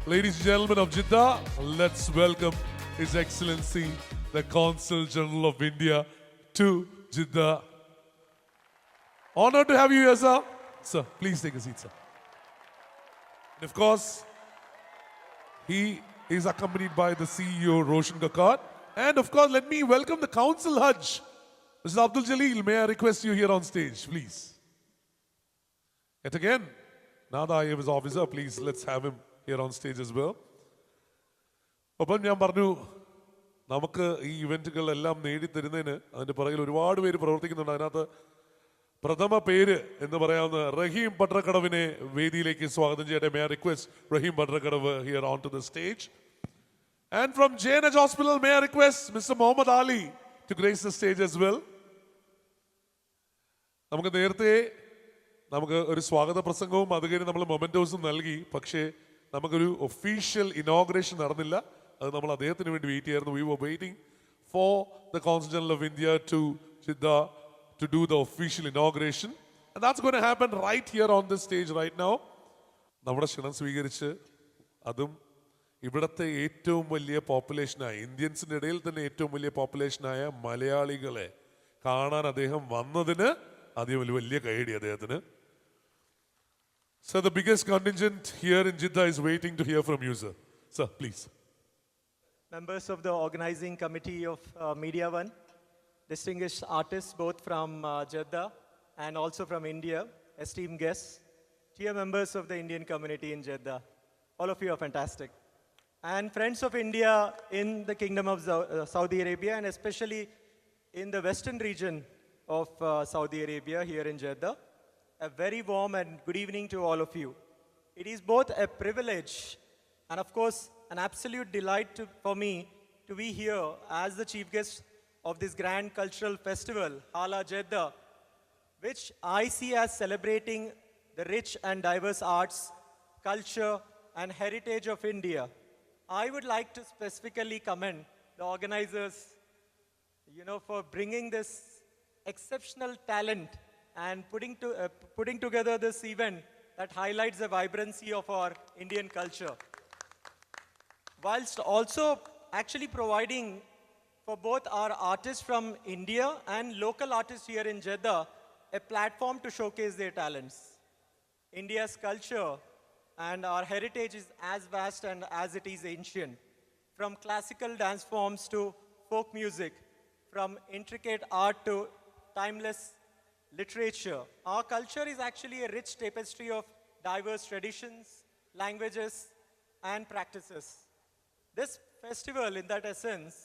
Ladies and gentlemen of Jeddah, let's welcome His Excellency, the Consul General of India to Jeddah. Honored to have you here, sir. Sir, please take a seat, sir. And of course, he is accompanied by the CEO, Roshan Kakkat. And of course, let me welcome the Consul Hajj. Mr. Abdul Jaleel, may I request you here on stage, please. Yet again, now that I am his officer, please let's have him here on stage as well. ഒപ്പം ഞാൻ പറഞ്ഞു നമുക്ക് ഈ ഇവന്റുകളെല്ലാം നേടിത്തരുന്നതിന് അതിന്റെ പുറകിൽ ഒരുപാട് പേര് പ്രവർത്തിക്കുന്നുണ്ട്. അതിനകത്ത് പ്രഥമ പേര് എന്ന് പറയാവുന്ന റഹീം പട്ടർക്കടവിനെ വേദിയിലേക്ക് സ്വാഗതം ചെയ്യട്ടെ. May I request Rahim Pattarkadavan here onto the stage. And from JNH Hospital, may I request Mr. Muhammad Ali to grace the stage as well. നമുക്ക് നേരത്തെ ഒരു സ്വാഗത പ്രസംഗവും അത് കഴിഞ്ഞ് നമ്മൾ മൊമെന്റോസും നൽകി. പക്ഷേ നമുക്കൊരു ഒഫീഷ്യൽ ഇനോഗ്രേഷൻ നടന്നില്ല. അത് നമ്മൾ അദ്ദേഹത്തിന് വേണ്ടി വെയിറ്റ് ചെയ്യായിരുന്നു. We were waiting for the Consul General of India to Jeddah to do the official inauguration. And that's going to happen right here on this stage right now. നമ്മുടെ ക്ഷണം സ്വീകരിച്ച് അതും ഇവിടുത്തെ ഏറ്റവും വലിയ പോപ്പുലേഷനായ ഇന്ത്യൻസിന്റെ ഇടയിൽ തന്നെ ഏറ്റവും വലിയ പോപ്പുലേഷനായ മലയാളികളെ കാണാൻ അദ്ദേഹം വന്നതിന് ആദ്യം വലിയ കൈയടി അദ്ദേഹത്തിന്. So the biggest contingent here in Jeddah is waiting to hear from you, sir. Sir, please. Members of the organizing committee of MediaOne, distinguished artists both from Jeddah and also from India, esteemed guests, dear members of the Indian community in Jeddah, all of you are fantastic. And friends of India in the Kingdom of Saudi Arabia, and especially in the western region of Saudi Arabia here in Jeddah, a very warm and good evening to all of you. It is both a privilege and of course an absolute delight for me to be here as the chief guest of this grand cultural festival, Hala Jeddah, which I see as celebrating the rich and diverse arts, culture and heritage of India. I would like to specifically commend the organizers, for bringing this exceptional talent and putting together this event that highlights the vibrancy of our Indian culture, whilst also actually providing for both our artists from India and local artists here in Jeddah a platform to showcase their talents. India's culture and our heritage is as vast and as it is ancient, from classical dance forms to folk music, from intricate art to timeless literature. Our culture is actually a rich tapestry of diverse traditions, languages, and practices. This festival, in that essence,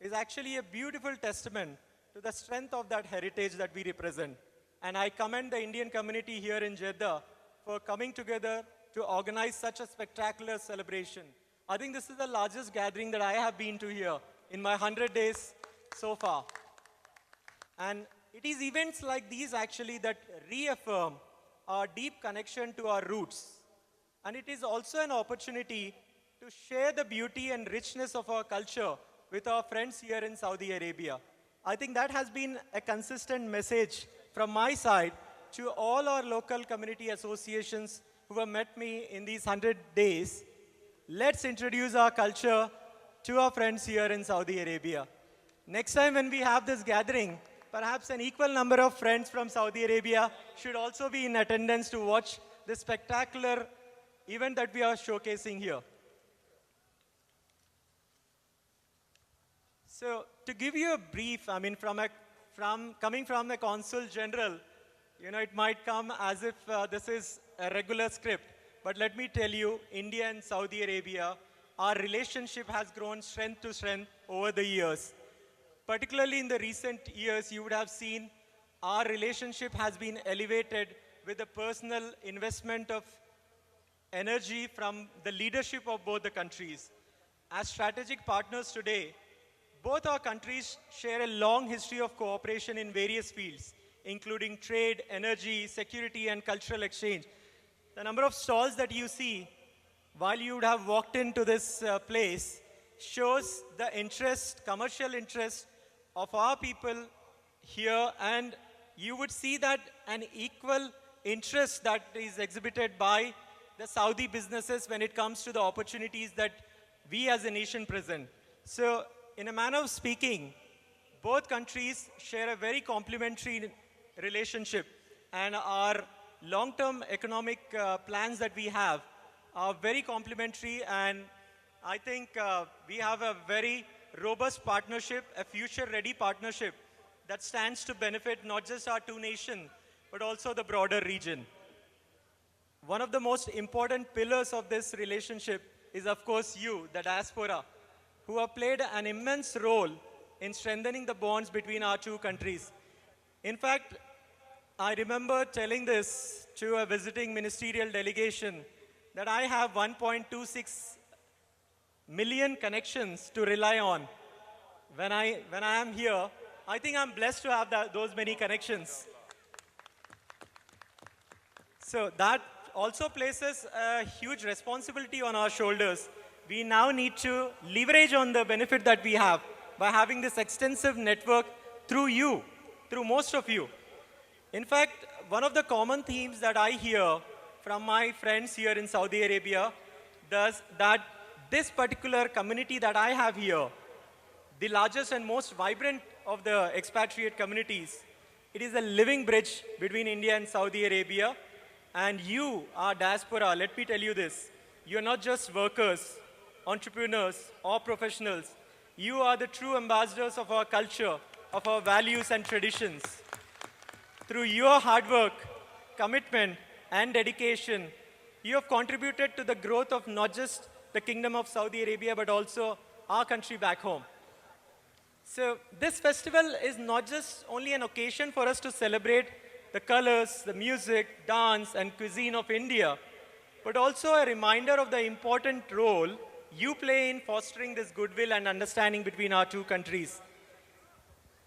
is actually a beautiful testament to the strength of that heritage that we represent. And I commend the Indian community here in Jeddah for coming together to organize such a spectacular celebration. I think this is the largest gathering that I have been to here in my 100 days so far. And it is events like these actually that reaffirm our deep connection to our roots. And it is also an opportunity to share the beauty and richness of our culture with our friends here in Saudi Arabia. I think that has been a consistent message from my side to all our local community associations who have met me in these 100 days. Let's introduce our culture to our friends here in Saudi Arabia. Next time when we have this gathering, perhaps an equal number of friends from Saudi Arabia should also be in attendance to watch this spectacular event that we are showcasing here. So to give you a brief, coming from the Consul General, it might come as if this is a regular script. But let me tell you, India and Saudi Arabia, our relationship has grown strength to strength over the years. Particularly in the recent years, you would have seen our relationship has been elevated with the personal investment of energy from the leadership of both the countries. As strategic partners today, both our countries share a long history of cooperation in various fields, including trade, energy, security, and cultural exchange. The number of stalls that you see while you would have walked into this place shows the commercial interest of our people here, and you would see that an equal interest that is exhibited by the Saudi businesses when it comes to the opportunities that we as a nation present. So in a manner of speaking, both countries share a very complementary relationship, and our long-term economic plans that we have are very complementary, and I think we have a very robust partnership, a future-ready partnership that stands to benefit not just our two nations, but also the broader region. One of the most important pillars of this relationship is, of course, you, the diaspora, who have played an immense role in strengthening the bonds between our two countries. In fact, I remember telling this to a visiting ministerial delegation that I have 1.26 million connections to rely on. When I am here, I think I'm blessed to have those many connections. So that also places a huge responsibility on our shoulders. We now need to leverage on the benefit that we have by having this extensive network through you, through most of you. In fact, one of the common themes that I hear from my friends here in Saudi Arabia is that this particular community that I have here, the largest and most vibrant of the expatriate communities, it is a living bridge between India and Saudi Arabia. And you, our diaspora, let me tell you this, you're not just workers, entrepreneurs, or professionals. You are the true ambassadors of our culture, of our values and traditions. Through your hard work, commitment, and dedication, you have contributed to the growth of not just the Kingdom of Saudi Arabia, but also our country back home. So this festival is not just only an occasion for us to celebrate the colors, the music, dance, and cuisine of India, but also a reminder of the important role you play in fostering this goodwill and understanding between our two countries.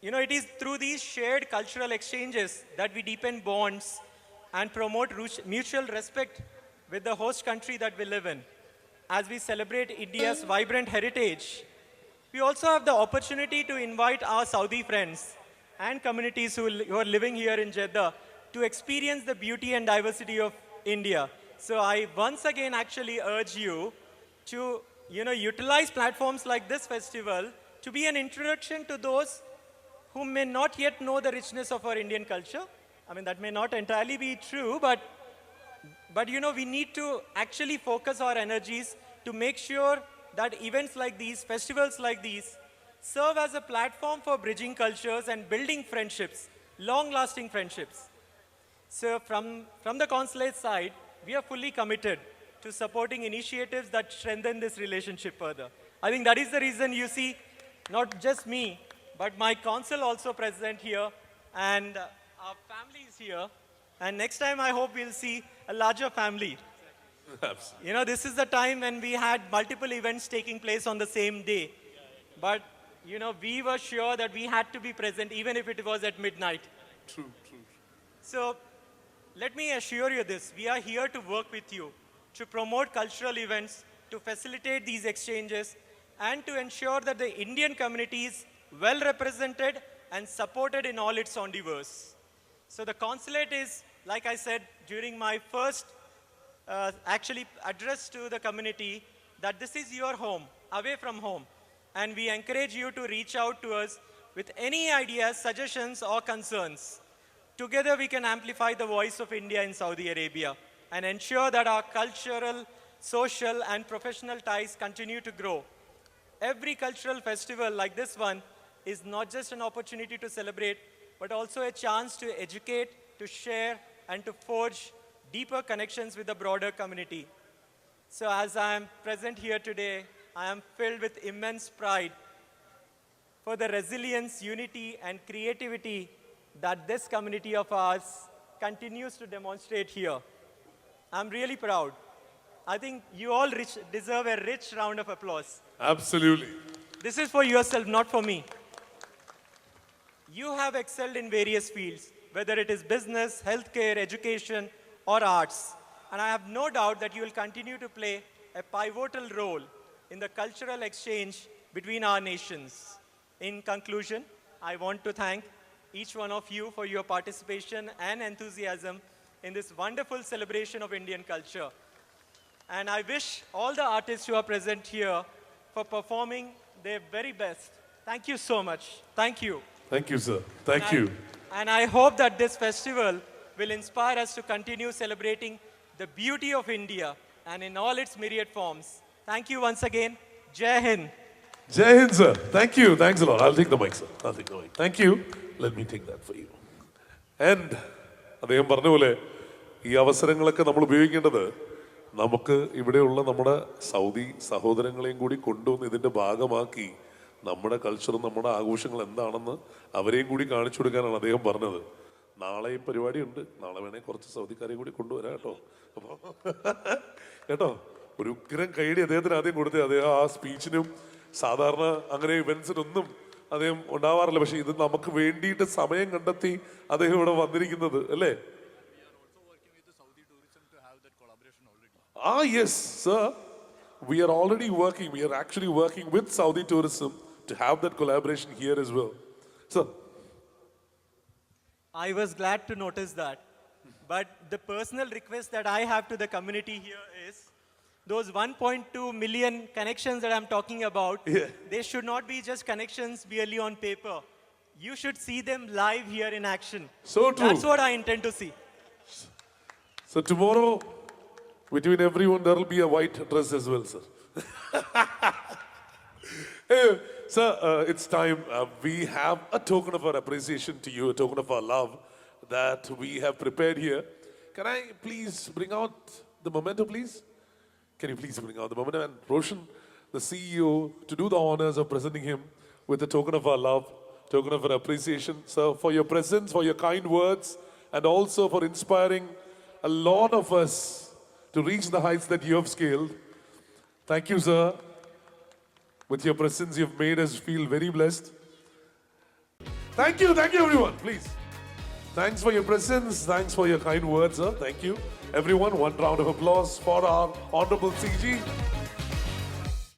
You know, it is through these shared cultural exchanges that we deepen bonds and promote mutual respect with the host country that we live in. As we celebrate India's vibrant heritage, we also have the opportunity to invite our Saudi friends and communities who are living here in Jeddah to experience the beauty and diversity of India. So I once again actually urge you to utilize platforms like this festival to be an introduction to those who may not yet know the richness of our Indian culture. I mean, that may not entirely be true, but we need to actually focus our energies to make sure that events like these, festivals like these, serve as a platform for bridging cultures and building friendships, long-lasting friendships. So from the consulate side, we are fully committed to supporting initiatives that strengthen this relationship further. I think that is the reason you see not just me, but my consul also present here, and our family is here. And next time, I hope we'll see a larger family. Absolutely. You know, this is the time when we had multiple events taking place on the same day. But, we were sure that we had to be present, even if it was at midnight. True. So, let me assure you this. We are here to work with you, to promote cultural events, to facilitate these exchanges, and to ensure that the Indian community is well represented and supported in all its endeavors. So the consulate is, like I said, during my first address to the community, that this is your home, away from home. And we encourage you to reach out to us with any ideas, suggestions, or concerns. Together we can amplify the voice of India in Saudi Arabia and ensure that our cultural, social, and professional ties continue to grow. Every cultural festival like this one is not just an opportunity to celebrate, but also a chance to educate, to share, and to forge deeper connections with the broader community. So as I am present here today, I am filled with immense pride for the resilience, unity, and creativity that this community of ours continues to demonstrate here. I'm really proud. I think you all deserve a rich round of applause. Absolutely. This is for yourself, not for me. You have excelled in various fields, whether it is business, healthcare, education, or arts. And I have no doubt that you will continue to play a pivotal role in the cultural exchange between our nations. In conclusion, I want to thank each one of you for your participation and enthusiasm in this wonderful celebration of Indian culture. And I wish all the artists who are present here for performing their very best. Thank you so much. Thank you. Thank you, sir. Thank you. And I hope that this festival will inspire us to continue celebrating the beauty of India and in all its myriad forms. Thank you once again. Jai Hind. Jai Hind, sir. Thank you. Thanks a lot. I'll take the mic, sir. I'll take the mic. Thank you. Let me take that for you. And അദ്ദേഹം പറഞ്ഞ പോലെ ഈ അവസരങ്ങളൊക്കെ നമ്മൾ ഉപയോഗിക്കേണ്ടത് നമുക്ക് ഇവിടെയുള്ള നമ്മുടെ സൗദി സഹോദരങ്ങളെയും കൂടി കൊണ്ടുവന്ന് ഇതിന്റെ ഭാഗമാക്കി നമ്മുടെ കൾച്ചറും നമ്മുടെ ആഘോഷങ്ങൾ എന്താണെന്ന് അവരെയും കൂടി കാണിച്ചു കൊടുക്കാനാണ് അദ്ദേഹം പറഞ്ഞത്. നാളെ ഈ പരിപാടിയുണ്ട്. നാളെ വേണേ കുറച്ച് സൗദിക്കാരെയും കൂടി കൊണ്ടുവരാം കേട്ടോ. അപ്പോൾ കേട്ടോ, ഒരു ഉഗ്രം കൈഡി അദ്ദേഹത്തിന് ആദ്യം കൊടുത്തേ. അദ്ദേഹം ആ സ്പീച്ചിനും സാധാരണ അങ്ങനെ ഇവന്റ്സിനൊന്നും അദ്ദേഹം ഉണ്ടാവാറില്ല. പക്ഷെ ഇത് നമുക്ക് വേണ്ടിയിട്ട് സമയം കണ്ടെത്തി അദ്ദേഹം ഇവിടെ വന്നിരിക്കുന്നത് അല്ലേ? Yes, sir. We are already working. We are actually working with Saudi tourism to have that collaboration here as well. Sir. I was glad to notice that. But the personal request that I have to the community here is those 1.2 million connections that I'm talking about, they should not be just connections merely on paper. You should see them live here in action. So true. That's what I intend to see. So tomorrow, between everyone, there will be a white dress as well, sir. Hey, sir, it's time. We have a token of our appreciation to you, a token of our love that we have prepared here. Can I please bring out the memento, please? Can you please bring out the memento? And Roshan, the CEO, to do the honors of presenting him with a token of our love, token of our appreciation. Sir, for your presence, for your kind words, and also for inspiring a lot of us to reach the heights that you have scaled. Thank you, sir. With your presence, you've made us feel very blessed. Thank you, everyone. Please. Thanks for your presence. Thanks for your kind words, sir. Thank you. Everyone, one round of applause for our Honorable CG.